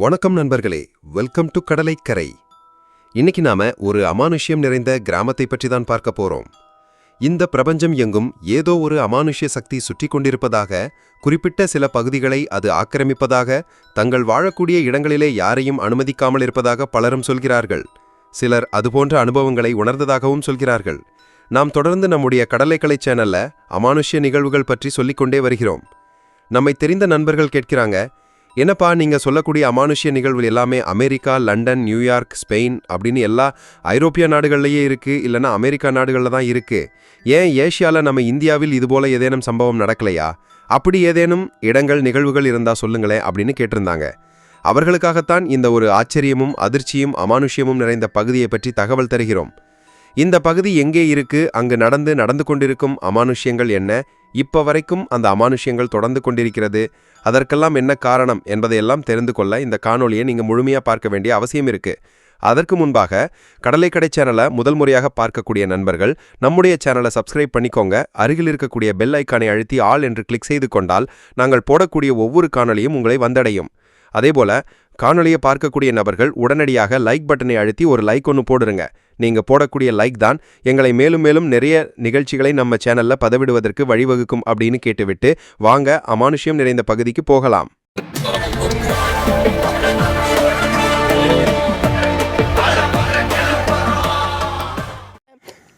வணக்கம் நண்பர்களே, welcome to கடலைக்கரை. இன்னைக்கு நாம ஒரு அமானுஷ்யம் நிறைந்த கிராமத்தை பற்றி தான் பார்க்க போறோம். இந்த பிரபஞ்சம் எங்கும் ஏதோ ஒரு அமானுஷ்ய சக்தி சுற்றி கொண்டிருப்பதாக, குறிப்பிட்ட சில பகுதிகளை அது ஆக்கிரமிப்பதாக, தங்கள் வாழக்கூடிய இடங்களிலே யாரையும் அனுமதிக்காமல் இருப்பதாக பலரும் சொல்கிறார்கள். சிலர் அதுபோன்ற அனுபவங்களை உணர்ந்ததாகவும் சொல்கிறார்கள். நாம் தொடர்ந்து நம்முடைய கடலைக்கலை சேனல்ல அமானுஷ்ய நிகழ்வுகள் பற்றி சொல்லிக்கொண்டே வருகிறோம். நம்மை தெரிந்த நண்பர்கள் கேட்கிறாங்க, என்னப்பா நீங்க சொல்லக்கூடிய அமானுஷ்ய நிகழ்வு எல்லாமே அமெரிக்கா, லண்டன், நியூயார்க், ஸ்பெயின் அப்படின்னு எல்லா ஐரோப்பிய நாடுகள்லேயே இருக்கு, இல்லைன்னா அமெரிக்கா நாடுகளில் தான் இருக்கு. ஏன் ஏஷியாவில் நம்ம இந்தியாவில் இதுபோல ஏதேனும் சம்பவம் நடக்கலையா? அப்படி ஏதேனும் இடங்கள், நிகழ்வுகள் இருந்தா சொல்லுங்களேன் அப்படின்னு கேட்டிருந்தாங்க. அவர்களுக்காகத்தான் இந்த ஒரு ஆச்சரியமும் அதிர்ச்சியும் அமானுஷ்யமும் நிறைந்த பகுதியை பற்றி தகவல் தருகிறோம். இந்த பகுதி எங்கே இருக்கு, அங்கு நடந்து கொண்டிருக்கும் அமானுஷ்யங்கள் என்ன, இப்ப வரைக்கும் அந்த அமானுஷ்யங்கள் தொடர்ந்து கொண்டிருக்கிறது, அதற்கெல்லாம் என்ன காரணம் என்பதையெல்லாம் தெரிந்து கொள்ள இந்த காணொலியை நீங்க முழுமையா பார்க்க வேண்டிய அவசியம் இருக்கு. அதற்கு முன்பாக கடலைக்கடை சேனலை முதல் முறையாக பார்க்கக்கூடிய நண்பர்கள் நம்முடைய சேனலை சப்ஸ்கிரைப் பண்ணிக்கோங்க. அருகில் இருக்கக்கூடிய பெல் ஐக்கானை அழுத்தி ஆல் என்று கிளிக் செய்து கொண்டால் நாங்கள் போடக்கூடிய ஒவ்வொரு காணொலியும் உங்களை வந்தடையும். அதேபோல காணொலியை பார்க்கக்கூடிய நபர்கள் உடனடியாக லைக் பட்டனை அழுத்தி ஒரு லைக் ஒன்று போடுங்க. நீங்க போடக்கூடிய லைக் தான் எங்களை மேலும் மேலும் நிறைய நிகழ்ச்சிகளை நம்ம சேனல்ல பதிவிடுவதற்கு வழிவகுக்கும் அப்படின்னு கேட்டுவிட்டு வாங்க அமானுஷ்யம் நிறைந்த பகுதிக்கு போகலாம்.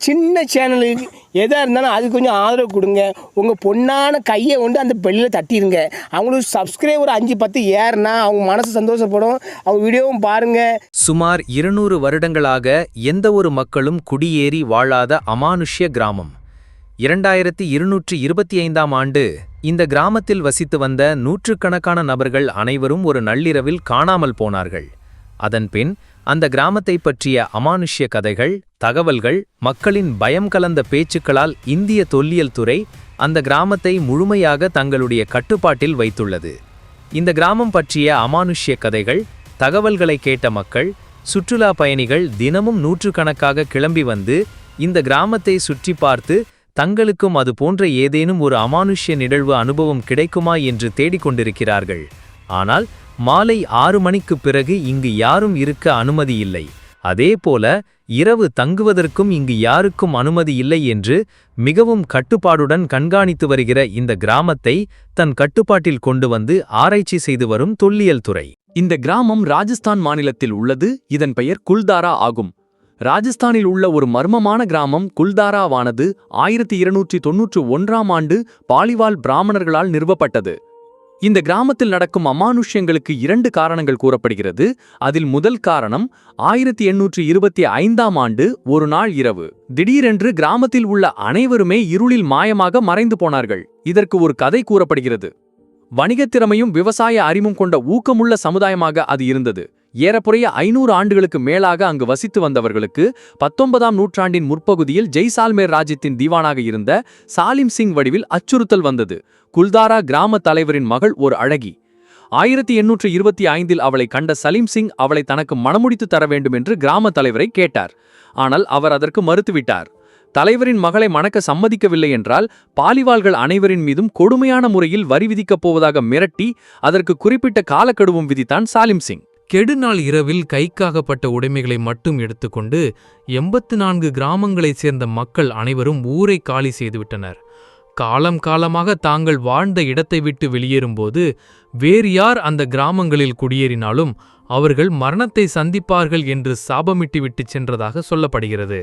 சின்ன சேனலுக்கு எதாக இருந்தாலும் அது கொஞ்சம் ஆதரவு கொடுங்க. உங்கள் பொண்ணான கையை கொண்டு அந்த பெல்லில் தட்டிடுங்க. அவங்களுக்கு சப்ஸ்கிரைபர் 5-10 ஏறுனா அவங்க மனசு சந்தோஷப்படும். அவங்க வீடியோவும் பாருங்கள். சுமார் 200 வருடங்களாக எந்த ஒரு மக்களும் குடியேறி வாழாத அமானுஷ்ய கிராமம். 2225ஆம் ஆண்டு இந்த கிராமத்தில் வசித்து வந்த நூற்றுக்கணக்கான நபர்கள் அனைவரும் ஒரு நள்ளிரவில் காணாமல் போனார்கள். அதன்பின் அந்த கிராமத்தை பற்றிய அமானுஷ்ய கதைகள், தகவல்கள், மக்களின் பயம் கலந்த பேச்சுக்களால் இந்திய தொல்லியல் துறை அந்த கிராமத்தை முழுமையாக தங்களுடைய கட்டுப்பாட்டில் வைத்துள்ளது. இந்த கிராமம் பற்றிய அமானுஷ்ய கதைகள், தகவல்களை கேட்ட மக்கள், சுற்றுலா பயணிகள் தினமும் நூற்றுக்கணக்காக கிளம்பி வந்து இந்த கிராமத்தை சுற்றி பார்த்து தங்களுக்கும் அது போன்ற ஏதேனும் ஒரு அமானுஷ்ய நிகழ்வு அனுபவம் கிடைக்குமா என்று தேடிக்கொண்டிருக்கிறார்கள். ஆனால் மாலை 6 மணிக்கு பிறகு இங்கு யாரும் இருக்க அனுமதி இல்லை. அதேபோல இரவு தங்குவதற்கும் இங்கு யாருக்கும் அனுமதி இல்லை என்று மிகவும் கட்டுப்பாடுடன் கண்காணித்து வருகிற இந்த கிராமத்தை தன் கட்டுப்பாட்டில் கொண்டு வந்து ஆராய்ச்சி செய்து வரும் தொல்லியல் துறை. இந்த கிராமம் ராஜஸ்தான் மாநிலத்தில் உள்ளது. இதன் பெயர் குல்தாரா ஆகும். ராஜஸ்தானில் உள்ள ஒரு மர்மமான கிராமம் குல்தாராவானது 1291ஆம் ஆண்டு பாலிவால் பிராமணர்களால் நிறுவப்பட்டது. இந்த கிராமத்தில் நடக்கும் அமானுஷ்யங்களுக்கு 2 காரணங்கள் கூறப்படுகிறது. அதில் முதல் காரணம் 1825ஆம் ஆண்டு ஒரு நாள் இரவு திடீரென்று கிராமத்தில் உள்ள அனைவருமே இருளில் மாயமாக மறைந்து போனார்கள். இதற்கு ஒரு கதை கூறப்படுகிறது. வணிகத்திறமையும் விவசாய அறிவும் கொண்ட ஊக்கமுள்ள சமுதாயமாக அது இருந்தது. ஏறக்குறைய 500 ஆண்டுகளுக்கு மேலாக அங்கு வசித்து வந்தவர்களுக்கு 19ஆம் நூற்றாண்டின் முற்பகுதியில் ஜெய்சால்மேர் ராஜ்யத்தின் தீவானாக இருந்த சாலிம் சிங் வடிவில் அச்சுறுத்தல் வந்தது. குல்தாரா கிராம தலைவரின் மகள் ஒரு அழகி. 1825இல் அவளை கண்ட சலீம் சிங் அவளை தனக்கு மணமுடித்து தர வேண்டும் என்று கிராம தலைவரை கேட்டார். ஆனால் அவர் அதற்கு மறுத்துவிட்டார். தலைவரின் மகளை மணக்க சம்மதிக்கவில்லை என்றால் பாலிவால்கள் அனைவரின் மீதும் கொடுமையான முறையில் வரி விதிக்கப் போவதாக மிரட்டி அதற்கு குறிப்பிட்ட காலக்கெடுவும் விதித்தான் சாலிம் சிங். கெடுநாள் இரவில் கைக்காகப்பட்ட உடைமைகளை மட்டும் எடுத்துக்கொண்டு 84 கிராமங்களைச் சேர்ந்த மக்கள் அனைவரும் ஊரை காலி செய்துவிட்டனர். காலம் காலமாக தாங்கள் வாழ்ந்த இடத்தை விட்டு வெளியேறும்போது வேறு யார் அந்த கிராமங்களில் குடியேறினாலும் அவர்கள் மரணத்தை சந்திப்பார்கள் என்று சாபமிட்டுவிட்டு சென்றதாக சொல்லப்படுகிறது.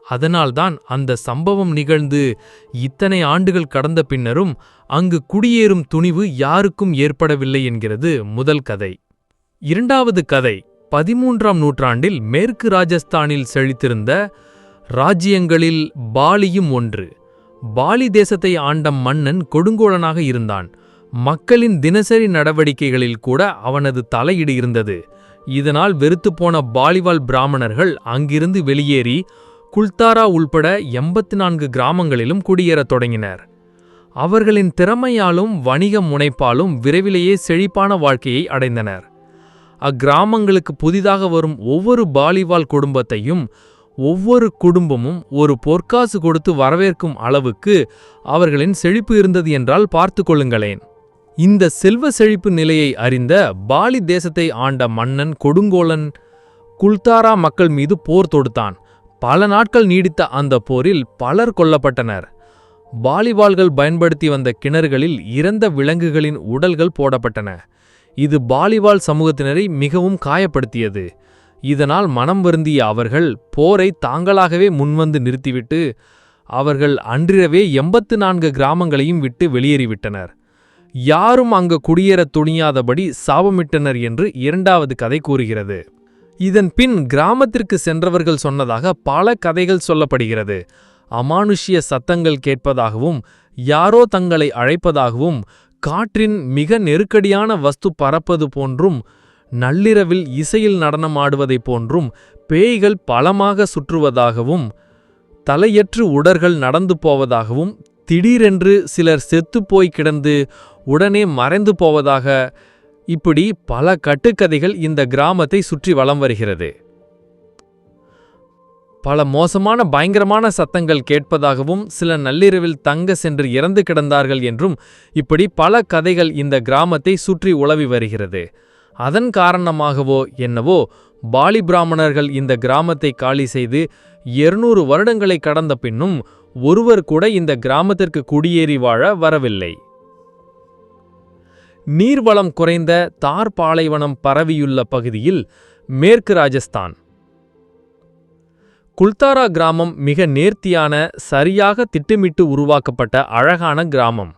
அதனால்தான் அந்த சம்பவம் நிகழ்ந்து இத்தனை ஆண்டுகள் கடந்த பின்னரும் அங்கு குடியேறும் துணிவு யாருக்கும் ஏற்படவில்லை என்கிறது முதல் கதை. இரண்டாவது கதை 13ஆம் நூற்றாண்டில் மேற்கு ராஜஸ்தானில் செழித்திருந்த ராஜ்யங்களில் பாலியும் ஒன்று. பாலி தேசத்தை ஆண்ட மன்னன் கொடுங்கோலனாக இருந்தான். மக்களின் தினசரி நடவடிக்கைகளில் கூட அவனது தலையீடு இருந்தது. இதனால் வெறுத்துப்போன பாலிவால் பிராமணர்கள் அங்கிருந்து வெளியேறி குல்தாரா உள்பட 84 கிராமங்களிலும் குடியேறத் தொடங்கினர். அவர்களின் திறமையாலும் வணிக முனைப்பாலும் விரைவிலேயே செழிப்பான வாழ்க்கையை அடைந்தனர். அக்கிராமங்களுக்கு புதிதாக வரும் ஒவ்வொரு பாலிவால் குடும்பத்தையும் ஒவ்வொரு குடும்பமும் ஒரு பொற்காசு கொடுத்து வரவேற்கும் அளவுக்கு அவர்களின் செழிப்பு இருந்தது என்றால் பார்த்து கொள்ளுங்களேன். இந்த செல்வ செழிப்பு நிலையை அறிந்த பாலி தேசத்தை ஆண்ட மன்னன் கொடுங்கோலன் குல்தாரா மக்கள் மீது போர் தொடுத்தான். பல நாட்கள் நீடித்த அந்த போரில் பலர் கொல்லப்பட்டனர். பாலிவாள்கள் பயன்படுத்தி வந்த கிணறுகளில் இறந்த விலங்குகளின் உடல்கள் போடப்பட்டன. இது பாலிவாள் சமூகத்தினரை மிகவும் காயப்படுத்தியது. இதனால் மனம் வருந்திய அவர்கள் போரை தாங்களாகவே முன்வந்து நிறுத்திவிட்டு அவர்கள் அன்றிரவே 84 கிராமங்களையும் விட்டு வெளியேறிவிட்டனர். யாரும் அங்கு குடியேறத் துணியாதபடி சாபமிட்டனர் என்று 2வது கதை கூறுகிறது. இதன் பின் கிராமத்திற்கு சென்றவர்கள் சொன்னதாக பல கதைகள் சொல்லப்படுகிறது. அமானுஷ்ய சத்தங்கள் கேட்பதாகவும், யாரோ தங்களை அழைப்பதாகவும், காற்றின் மிக நெருக்கடியான வஸ்து பறப்பது போன்றும், நள்ளிரவில் இசையில் நடனமாடுவதைப் போன்றும், பேய்கள் பலமாக சுற்றுவதாகவும், தலையற்று உடர்கள் நடந்து போவதாகவும், திடீரென்று சிலர் செத்துப்போய் கிடந்து உடனே மறைந்து போவதாக, இப்படி பல கட்டுக்கதைகள் இந்த கிராமத்தை சுற்றி வலம் வருகிறது. பல மோசமான பயங்கரமான சத்தங்கள் கேட்பதாகவும், சில நள்ளிரவில் தங்க சென்று இறந்து கிடந்தார்கள் என்றும், இப்படி பல கதைகள் இந்த கிராமத்தை சுற்றி உலவி வருகிறது. அதன் காரணமாகவோ என்னவோ பாலி பிராமணர்கள் இந்த கிராமத்தை காலி செய்து 200 வருடங்களை கடந்த பின்னும் ஒருவர் கூட இந்த கிராமத்திற்கு குடியேறி வாழ வரவில்லை. நீர்வளம் குறைந்த தார் பாலைவனம் பரவியுள்ள பகுதியில் மேற்கு ராஜஸ்தான். குல்தாரா கிராமம் மிக நேர்த்தியான, சரியாக திட்டமிட்டு உருவாக்கப்பட்ட அழகான கிராமம்.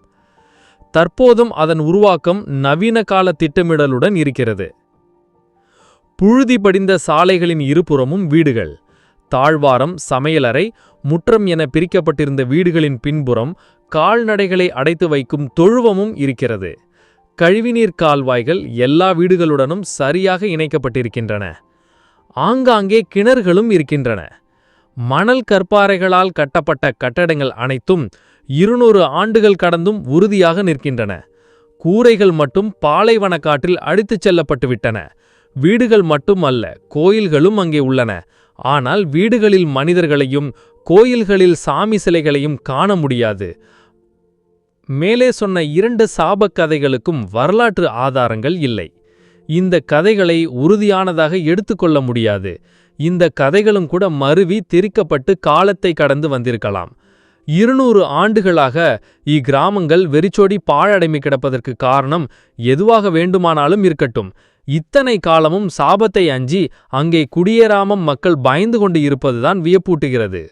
தற்போதும் அதன் உருவாக்கம் நவீன கால திட்டமிடலுடன் இருக்கிறது. புழுதி படிந்த சாலைகளின் இருபுறமும் வீடுகள், தாழ்வாரம், சமையலறை, முற்றம் என பிரிக்கப்பட்டிருந்த வீடுகளின் பின்புறம் கால்நடைகளை அடைத்து வைக்கும் தொழுவமும் இருக்கிறது. கழிவுநீர் கால்வாய்கள் எல்லா வீடுகளுடனும் சரியாக இணைக்கப்பட்டிருக்கின்றன. ஆங்காங்கே கிணறுகளும் இருக்கின்றன. மணல் கற்பாறைகளால் கட்டப்பட்ட கட்டடங்கள் அனைத்தும் 200 ஆண்டுகள் கடந்தும் உறுதியாக நிற்கின்றன. கூரைகள் மட்டும் பாலைவன காற்றில் அடித்துச் செல்லப்பட்டுவிட்டன. வீடுகள் மட்டும் அல்ல, கோயில்களும் அங்கே உள்ளன. ஆனால் வீடுகளில் மனிதர்களையும் கோயில்களில் சாமி சிலைகளையும் காண முடியாது. மேலே சொன்ன 2 சாபக் கதைகளுக்கும் வரலாற்று ஆதாரங்கள் இல்லை. இந்த கதைகளை உறுதியானதாக எடுத்துக்கொள்ள முடியாது. இந்த கதைகளும் கூட மருவி திரிக்கப்பட்டு காலத்தை கடந்து வந்திருக்கலாம். 200 ஆண்டுகளாக இக்கிராமங்கள் வெறிச்சோடி பாழடைமை கிடப்பதற்கு காரணம் எதுவாக வேண்டுமானாலும் இருக்கட்டும். இத்தனை காலமும் சாபத்தை அஞ்சி அங்கே குடியேறாமம் மக்கள் பயந்து கொண்டு இருப்பதுதான் வியப்பூட்டுகிறது.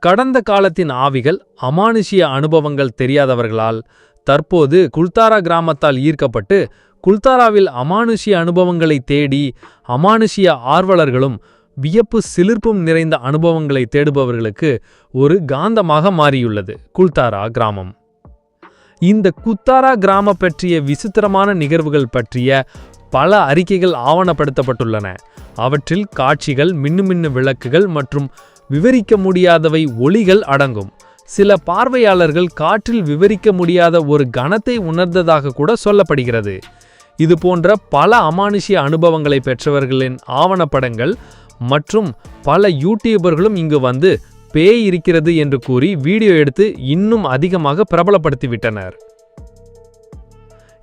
கடந்த காலத்தின் ஆவிகள், அமானுஷ்ய அனுபவங்கள் தெரியாதவர்களால் தற்போது குல்தாரா கிராமத்தால் ஈர்க்கப்பட்டு குல்தாராவில் அமானுஷ்ய அனுபவங்களை தேடி அமானுஷ்ய ஆர்வலர்களும் வியப்பு சிலிர்ப்பும் நிறைந்த அனுபவங்களை தேடுபவர்களுக்கு ஒரு காந்தமாக மாறியுள்ளது குல்தாரா கிராமம். இந்த குல்தாரா கிராம பற்றிய விசித்திரமான நிகழ்வுகள் பற்றிய பல அறிக்கைகள் ஆவணப்படுத்தப்பட்டுள்ளன. அவற்றில் காட்சிகள், மின்னுமின்னு விளக்குகள் மற்றும் விவரிக்க முடியாதவை ஒளிகள் அடங்கும். சில பார்வையாளர்கள் காற்றில் விவரிக்க முடியாத ஒரு கணத்தை உணர்ந்ததாக கூட சொல்லப்படுகிறது. இது போன்ற பல அமானுஷ்ய அனுபவங்களை பெற்றவர்களின் ஆவணப்படங்கள் மற்றும் பல யூடியூபர்களும் இங்கு வந்து பேய் இருக்கிறது என்று கூறி வீடியோ எடுத்து இன்னும் அதிகமாக பிரபலப்படுத்திவிட்டனர்.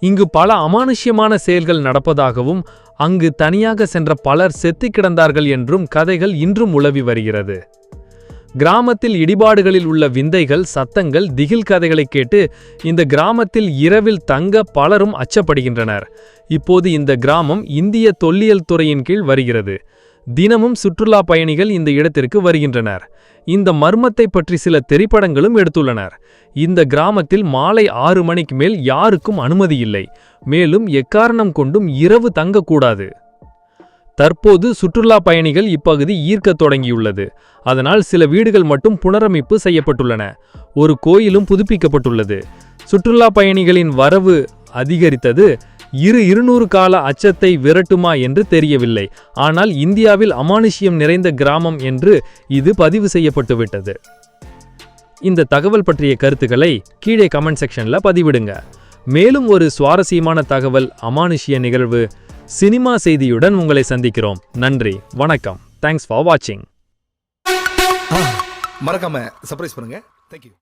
இங்கு பல அமானுஷ்யமான செயல்கள் நடப்பதாகவும் அங்கு தனியாக சென்ற பலர் செத்து கிடந்தார்கள் என்றும் கதைகள் இன்றும் உலவி வருகிறது. கிராமத்தில் இடிபாடுகளில் உள்ள விந்தைகள், சத்தங்கள், திகில் கதைகளை கேட்டு இந்த கிராமத்தில் இரவில் தங்க பலரும் அச்சப்படுகின்றனர். இப்போது இந்த கிராமம் இந்திய தொல்லியல் துறையின் கீழ் வருகிறது. தினமும் சுற்றுலா பயணிகள் இந்த இடத்திற்கு வருகின்றனர். இந்த மர்மத்தை பற்றி சில திரைப்படங்களும் எடுத்துள்ளனர். இந்த கிராமத்தில் மாலை 6 மணிக்கு மேல் யாருக்கும் அனுமதி இல்லை. மேலும் எக்காரணம் கொண்டும் இரவு தங்கக்கூடாது. தற்போது சுற்றுலா பயணிகள் இப்பகுதி ஈர்க்கத் தொடங்கியுள்ளது. அதனால் சில வீடுகள் மட்டும் புனரமைப்பு செய்யப்பட்டுள்ளன. ஒரு கோயிலும் புதுப்பிக்கப்பட்டுள்ளது. சுற்றுலா பயணிகளின் வரவு அதிகரித்தது 200 கால அச்சத்தை விரட்டுமா என்று தெரியவில்லை. ஆனால் இந்தியாவில் அமானுஷ்யம் நிறைந்த கிராமம் என்று இது பதிவு செய்யப்பட்டுவிட்டது. இந்த தகவல் பற்றிய கருத்துக்களை கீழே கமெண்ட் செக்ஷன்ல பதிவிடுங்க. மேலும் ஒரு சுவாரஸ்யமான தகவல், அமானுஷ்ய நிகழ்வு, சினிமா செய்தியுடன் உங்களை சந்திக்கிறோம். நன்றி, வணக்கம். தேங்க்ஸ் ஃபார் வாட்சிங். மறக்காம சர்ப்ரைஸ் பண்ணுங்க. தேங்க்யூ.